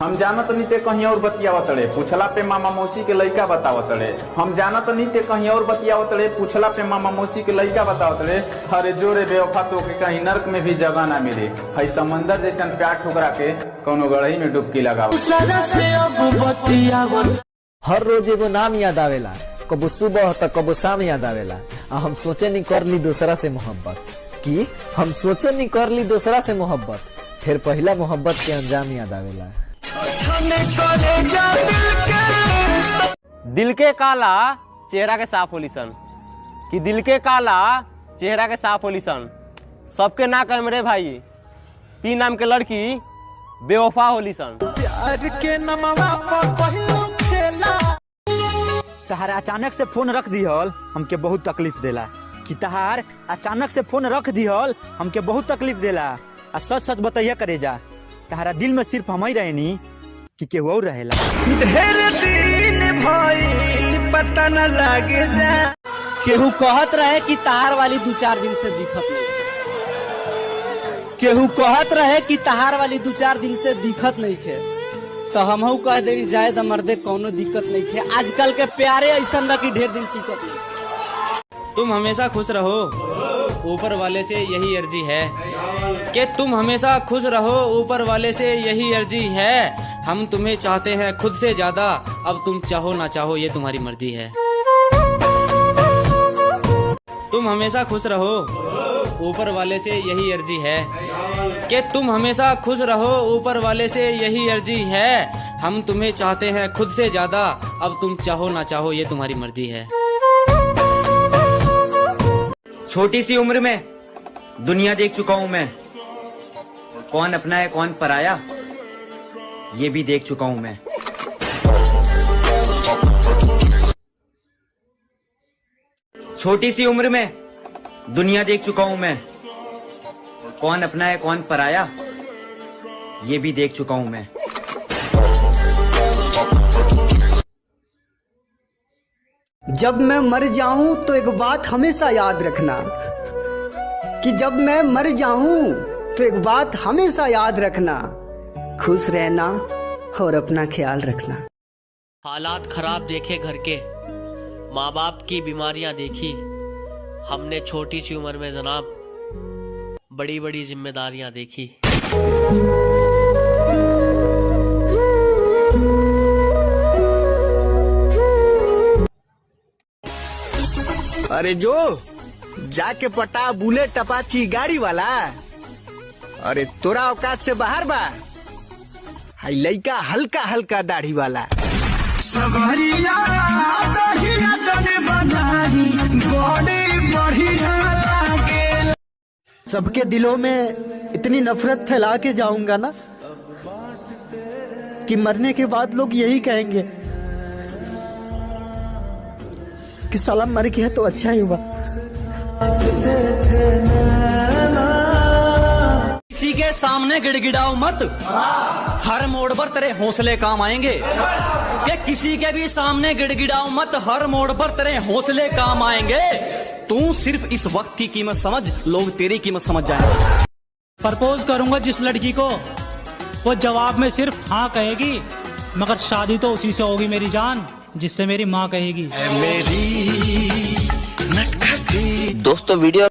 हम जानत नहीं ते कहीं और बतियावत रे, पूछला पे मामा मौसी के लड़का बतावत रे। हम जानत नहीं ते कहीं और बतियावत रे, पूछला पे मामा मौसी के लड़का बतावत रे। हरे जोरे बेवफा तो के कहीं नर्क में भी जगह ना मिले। है समंदर जैसन प्यार ठुकरा के कोनो गड़ई में डुबकी लगाओ। हर रोज एगो नाम याद आवेला, कबो सुबह तो कबो शाम याद आवेला। हम सोचे नहीं कर ली दूसरा से मोहब्बत, कि हम सोचे नहीं कर ली दूसरा से मोहब्बत, फिर पहला मोहब्बत के अंजाम याद आवेला। दिल के काला चेहरा के साफ होली सन, कि दिल के काला चेहरा के साफ होली सन। सबके ना कह रे भाई, पी नाम के लड़की बेवफा होली सन। प्यार के नमवा पहलू खेला। तहार अचानक से फोन रख दिहल हमके बहुत तकलीफ देला, कि तहार अचानक से फोन रख दिहल हमके बहुत तकलीफ देला। आ सच सच बताइया करे जा, तहारा दिल में सिर्फ हम ही रहनी कि केहू और रहेला। ढेर दिन भइल पता न लागे जा। केहू कहत रहे कि तहार वाली 2-4 दिन से दिखत नहीं, केहू कहत रहे कि तहार वाली 2-4 दिन से दिखत नहीं थे, तो हमहू कह दे जाए तो मर्दे कोनो दिक्कत नहीं थे। आजकल के प्यारे ऐसा बा कि ढेर दिन टिकत नहीं। तुम हमेशा खुश रहो, ऊपर वाले से यही अर्जी है कि तुम हमेशा खुश रहो, ऊपर वाले से यही अर्जी है। हम तुम्हें चाहते हैं खुद से ज्यादा, अब तुम चाहो ना चाहो ये तुम्हारी मर्जी है। तुम हमेशा खुश रहो, ऊपर वाले से यही अर्जी है कि तुम हमेशा खुश रहो, ऊपर वाले से यही अर्जी है। हम तुम्हें चाहते हैं खुद से ज्यादा, अब तुम चाहो ना चाहो ये तुम्हारी मर्जी है। छोटी सी उम्र में दुनिया देख चुका हूं मैं, कौन अपना है कौन पराया ये भी देख चुका हूं मैं। छोटी सी उम्र में दुनिया देख चुका हूं मैं, कौन अपना है कौन पराया ये भी देख चुका हूं मैं। जब मैं मर जाऊं तो एक बात हमेशा याद रखना, कि जब मैं मर जाऊं तो एक बात हमेशा याद रखना, खुश रहना और अपना ख्याल रखना। हालात खराब देखे घर के, माँ बाप की बीमारियां देखी, हमने छोटी सी उम्र में जनाब बड़ी बड़ी जिम्मेदारियां देखी। अरे जो जाके पटा बुलेट अपाची गाड़ी वाला, अरे तोरा औकात से बाहर बा। हाई लइका हल्का हल्का दाढ़ी वाला। सबके दिलों में इतनी नफरत फैला के जाऊंगा ना, कि मरने के बाद लोग यही कहेंगे कि साला मर गया तो अच्छा ही हुआ। किसी के सामने गिड़गिड़ाओ मत, हर मोड़ पर तेरे हौसले काम आएंगे। कि किसी के भी सामने गिड़गिड़ाओ मत, हर मोड़ पर तेरे हौसले काम आएंगे। तू सिर्फ इस वक्त की कीमत समझ, लोग तेरी कीमत समझ जाएंगे। प्रपोज करूंगा जिस लड़की को, वो जवाब में सिर्फ हाँ कहेगी, मगर शादी तो उसी से होगी मेरी जान जिससे मेरी माँ कहेगी। मेरी दोस्तों वीडियो